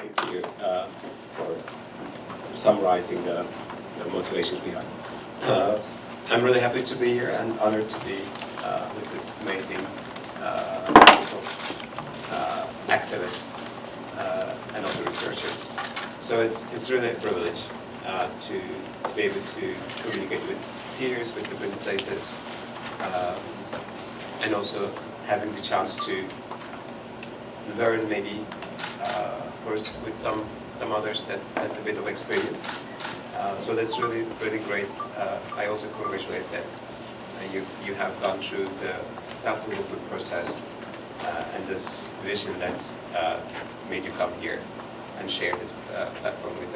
Thank you for summarizing the motivations behind. I'm really happy to be here and honored to be with this amazing activists and also researchers. So it's really a privilege to be able to communicate with peers with different places, and also having the chance to learn maybe first with some others that had a bit of experience. So that's really great. I also congratulate that you have gone through the self-development process and this vision that made you come here and share this platform with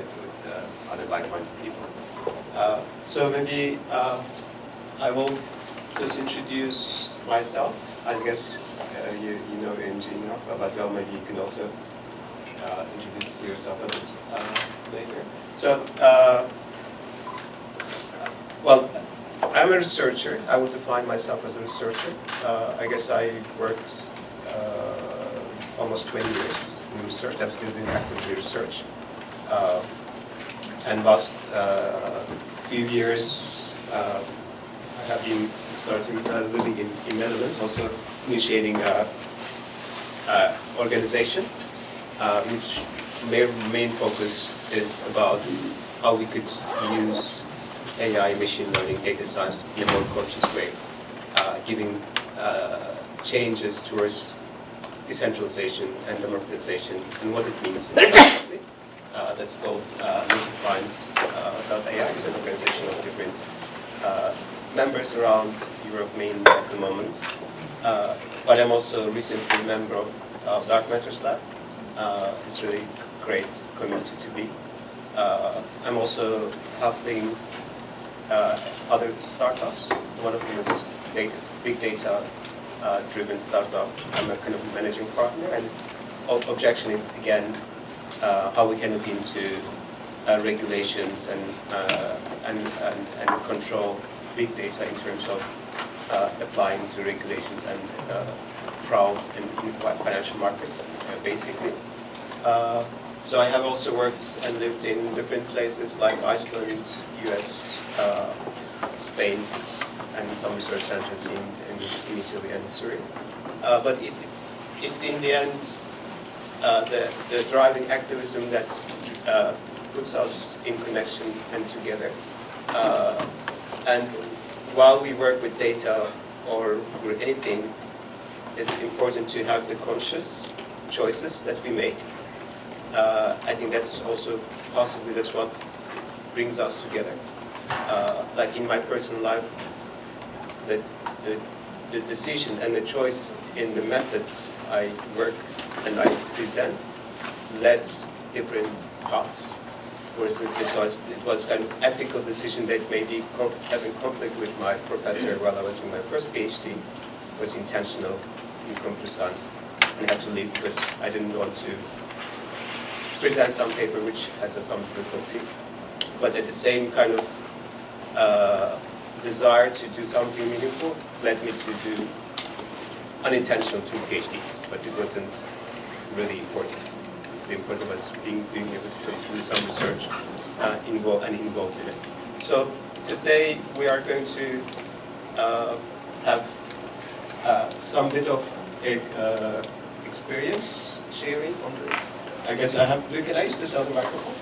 other like-minded people. So maybe I will just introduce myself. I guess you know Eunji enough, but well, maybe you can also introduce yourself a bit later. So, well, I'm a researcher. I would define myself as a researcher. I guess I worked almost 20 years in research. I'm still doing active research. And last few years, I have been starting living in Netherlands, also initiating organization, which main focus is about how we could use AI, machine learning, data science in a more conscious way, giving changes towards decentralization and democratization and what it means. That's called AI. It's an organization of different members around Europe, mainly at the moment. But I'm also recently a member of Dark Matters Lab. It's really great community to be. I'm also helping other startups. One of them is big data driven startup. I'm a kind of managing partner, and objection is again how we can look into regulations and control big data in terms of applying to regulations and fraud in financial markets, basically. So I have also worked and lived in different places like Iceland, US, Spain, and some research centers in Italy and Syria. But it's in the end the driving activism that puts us in connection and together. And while we work with data or with anything, it's important to have the conscious choices that we make. I think that's also possibly that's what brings us together. Like in my personal life, the decision and the choice in the methods I work and I present led different paths. For instance, it was kind of ethical decision that maybe having conflict with my professor while I was doing my first PhD was intentional in computer science, and I had to leave because I didn't want to present some paper which has some difficulty. But at the same kind of desire to do something meaningful led me to do unintentional 2 PhDs, but it wasn't really important. The important was being able to do some research involved in it. So today we are going to have some bit of experience sharing on this. I guess I have. Can I use this other microphone?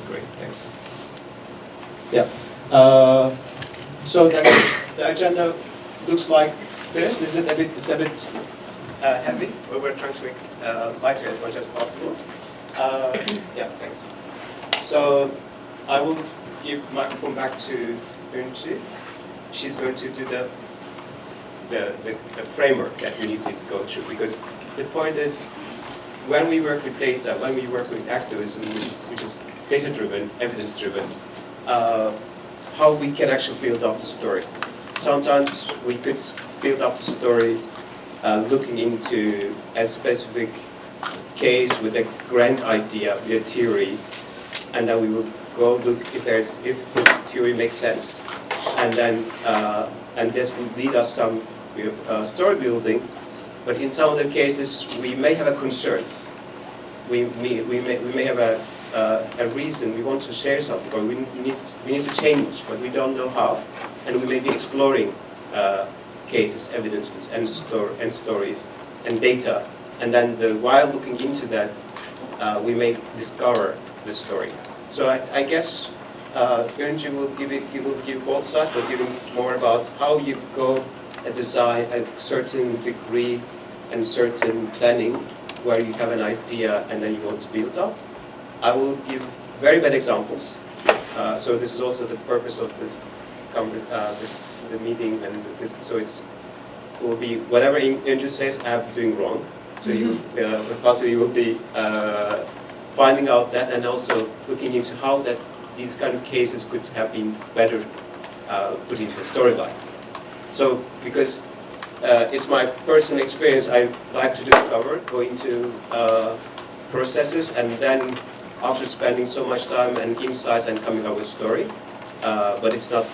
Great, thanks. Yeah. So the agenda looks like this. Is it a bit? It's a bit heavy, but we're trying to make it lighter as much as possible. Yeah, thanks. So I will give the microphone back to Eunji. She's going to do the framework that we need to go through, because the point is, when we work with data, when we work with activism, which is data-driven, evidence-driven, how we can actually build up the story. Sometimes we could build up the story looking into a specific case with a grand idea, with a theory, and then we will go look if this theory makes sense, and then and this will lead us some story building, But in some other cases, we may have a concern. We may have a reason, we want to share something, or we need to change, but we don't know how. And we may be exploring cases, evidences, and stories, and data. And then while looking into that, we may discover the story. So I guess Eunji will give both sides, will give more about how you go and design a certain degree and certain planning where you have an idea and then you want to build up. I will give very bad examples. So this is also the purpose of this the meeting, and so it will be whatever Eunji says I have doing wrong. So you possibly will be finding out that and also looking into how that these kind of cases could have been better put into a storyline. So because it's my personal experience, I like to discover, go into processes, and then after spending so much time and insights and coming up with a story, but it's not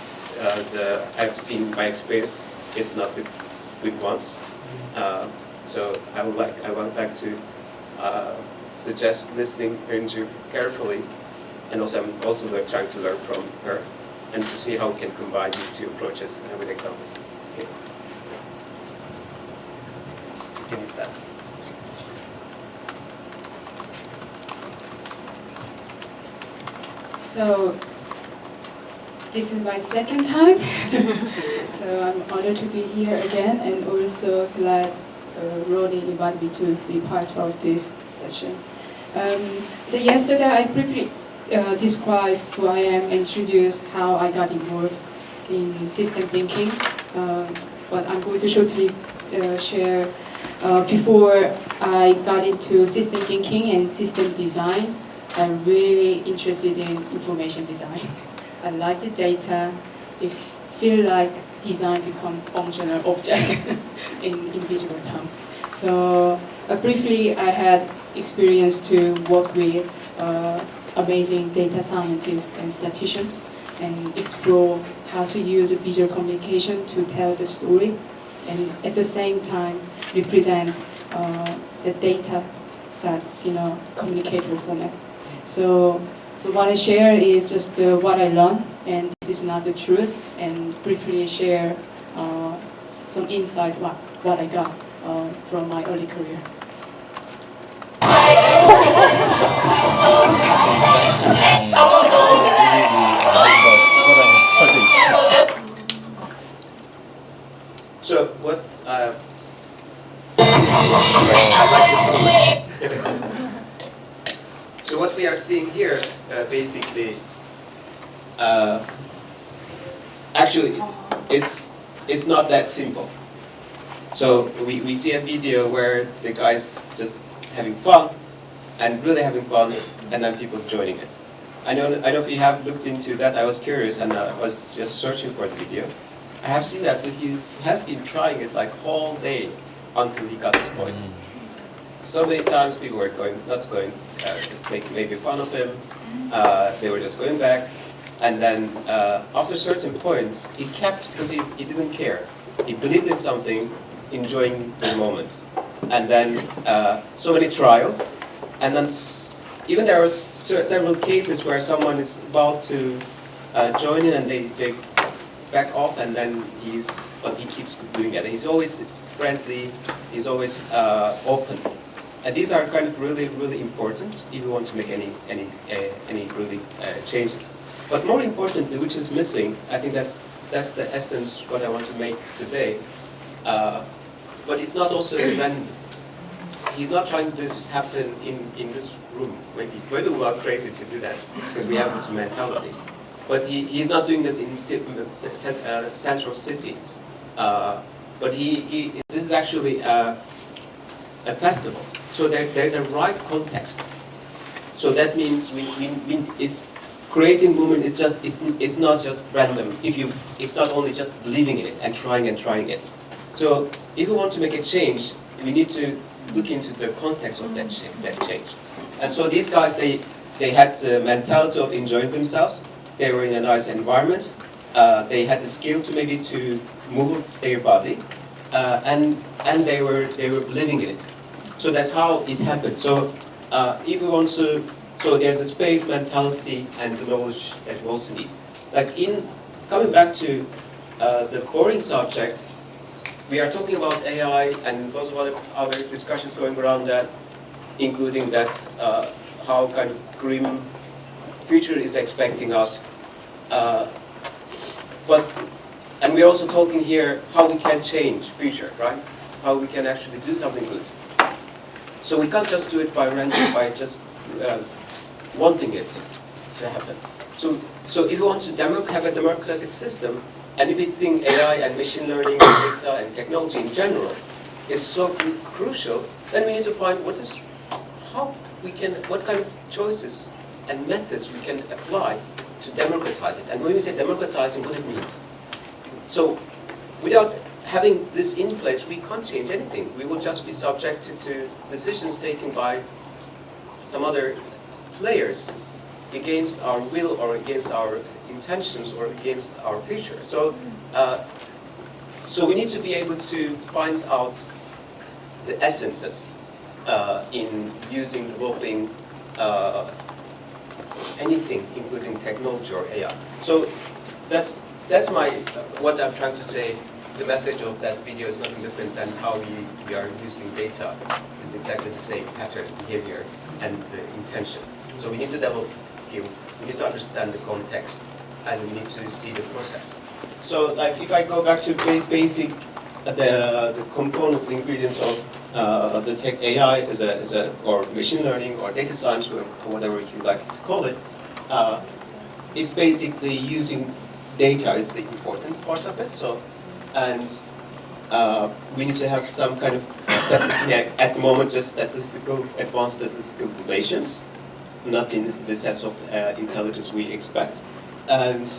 I've seen my experience, it's not the good ones. So I would like to suggest listening Eunji carefully, and also I'm also trying to learn from her and to see how we can combine these two approaches with examples. Okay. You can use that. So this is my second time, so I'm honored to be here again, and also glad Ronnie invited me to be part of this session. Yesterday I briefly described who I am and introduced how I got involved in system thinking, but I'm going to shortly share before I got into system thinking and system design. I'm really interested in information design. I like the data. It feel like design become functional object in visual term. So briefly, I had experience to work with amazing data scientists and statisticians and explore how to use visual communication to tell the story, and at the same time represent the data set in a communicable format. So what I share is just what I learned, and this is not the truth, and briefly share some insight what I got from my early career. So what so what we are seeing here, basically, actually, it's not that simple. So we see a video where the guy's just having fun, and really having fun, and then people joining it. I know if you have looked into that. I was curious, and I was just searching for the video. I have seen that, but he has been trying it like all day until he got this point. So many times people were not going, making fun of him. They were just going back, and then after certain points, he kept, because he didn't care. He believed in something, enjoying the moment, and then so many trials, and then even there are several cases where someone is about to join in, and they back off, and then he keeps doing it. He's always friendly. He's always open. And these are kind of really, really important if you want to make any really changes. But more importantly, which is missing, I think that's the essence what I want to make today. But it's not also random. He's not trying this happen in this room. Maybe we are crazy to do that because we have this mentality. But he's not doing this in central city. But this is actually a festival. So there's a right context. So that means it's creating movement. It's not just random. It's not only just believing in it and trying it. So if we want to make a change, we need to look into the context of that change. And so these guys, they had the mentality of enjoying themselves. They were in a nice environment. They had the skill to maybe to move their body. and they were living in it. So that's how it happened. So if we want to, so there's a space mentality and the knowledge that we also need. Like in coming back to the boring subject, we are talking about AI and lots of other discussions going around that, including that how kind of grim future is expecting us. And we're also talking here how we can change future, right? How we can actually do something good. So we can't just do it by random, by just wanting it to happen. So if we want to have a democratic system, and if we think AI and machine learning and data and technology in general is so crucial, then we need to find what kind of choices and methods we can apply to democratize it. And when we say democratizing, what it means. So without having this in place, we can't change anything. We will just be subjected to decisions taken by some other players against our will or against our intentions or against our future. So, so we need to be able to find out the essences in using, developing anything, including technology or AI. So that's what I'm trying to say. The message of that video is nothing different than how we are using data. It's exactly the same pattern, behavior, and the intention. So we need to develop skills. We need to understand the context, and we need to see the process. So, like, if I go back to basic, the components, the ingredients of the tech AI or machine learning or data science, or whatever you like to call it, it's basically using data is the important part of it. So, and we need to have some kind of at the moment just advanced statistical relations, not in the sense of intelligence we expect. And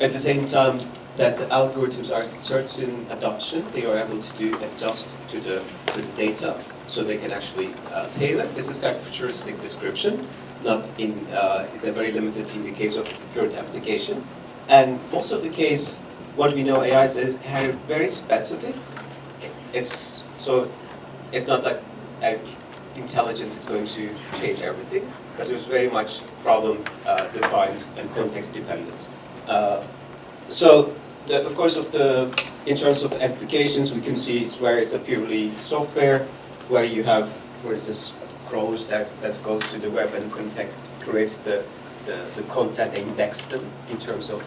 at the same time, that the algorithms are certain adoption, they are able to adjust to the data, so they can actually tailor. This is kind of futuristic description, not in, it's a very limited in the case of current application. And most of the case, what we know AI is very specific. It's not like intelligence is going to change everything, but it's very much problem defined and context dependent. Of course, in terms of applications, we can see it's where it's a purely software, where you have, for instance, crawlers that goes to the web and creates the content, index them in terms of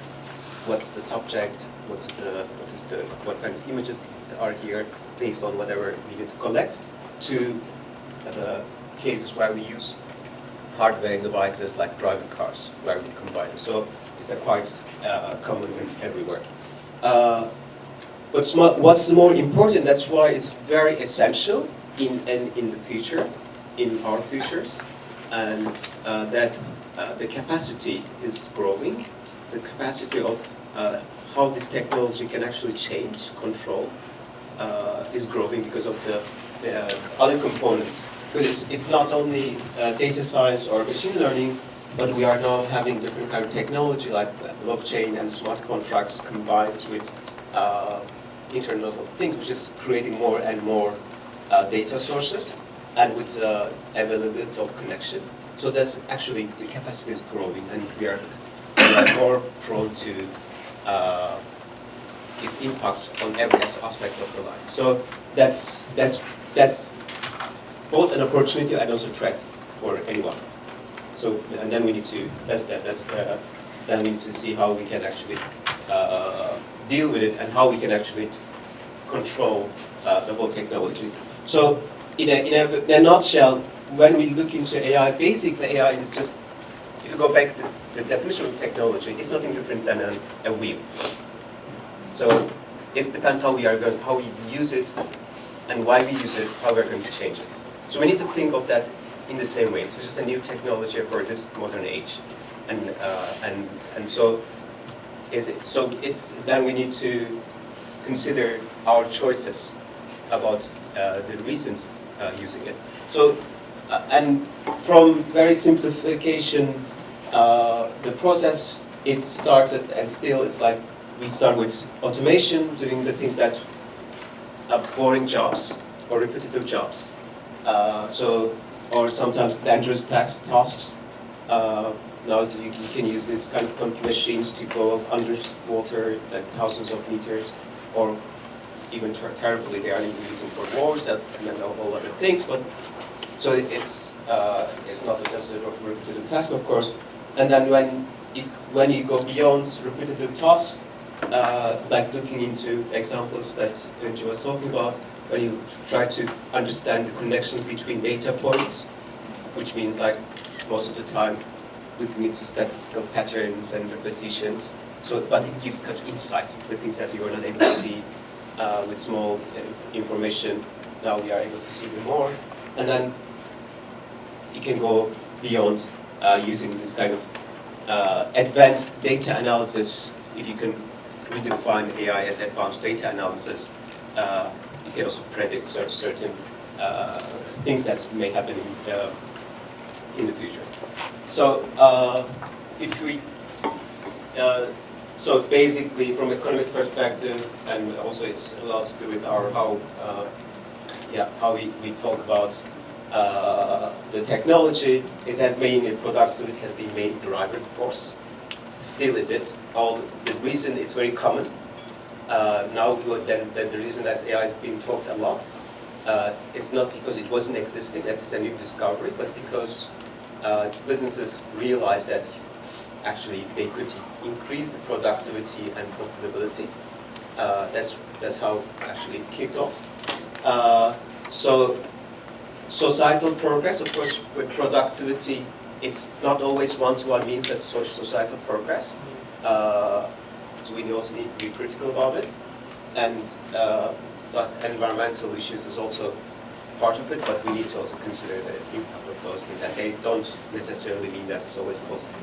what's the subject, what kind of images are here based on whatever we need to collect, to the cases where we use hardware devices like driving cars, where we combine them. So it's quite common everywhere. But what's more important, that's why it's very essential in the future, in our futures, and that the capacity is growing, the capacity of how this technology can actually change, control, is growing because of the other components. Because it's not only data science or machine learning, but we are now having different kind of technology like blockchain and smart contracts combined with Internet of Things, which is creating more and more data sources and with availability of connection. So that's actually, the capacity is growing, and we are more prone to its impact on every aspect of the life. So that's both an opportunity and also a threat for anyone. So, and then we need to then we need to see how we can actually deal with it and how we can actually control the whole technology. So, in a nutshell, when we look into AI, basically AI is just, if you go back to the definition of technology, it's nothing different than a wheel. So it depends how we use it and why we use it, how we're going to change it. So we need to think of that in the same way. It's just a new technology for this modern age, and so then we need to consider our choices about the reasons using it. So and from very simplification, the process it started and still it's like we start with automation, doing the things that boring jobs or repetitive jobs. Or sometimes dangerous tasks. Now you can use this kind of machines to go underwater, like thousands of meters, or even terribly they are even using for wars and then all other things. But so it's not just a repetitive task, of course. And then when you go beyond repetitive tasks, like looking into examples that Eunji was talking about, when you try to understand the connection between data points, which means like most of the time looking into statistical patterns and repetitions. But it gives kind of insight, the things that you were not able to see with small information. Now we are able to see them more, and then you can go beyond using this kind of advanced data analysis. If you can redefine AI as advanced data analysis, you can also predict certain things that may happen in the future. So so basically, from economic perspective, and also it's a lot to do with how we talk about the technology, is that mainly productivity has been main driving force. Still is it. The reason is very common. Now, then the reason that AI is being talked a lot, it's not because it wasn't existing, that is a new discovery, but because businesses realized that actually they could increase the productivity and profitability. That's how actually it kicked off. So societal progress, of course, with productivity, it's not always one-to-one means that societal progress. So we also need to be critical about it. And environmental issues is also part of it, but we need to also consider the impact of those things, and they don't necessarily mean that it's always positive.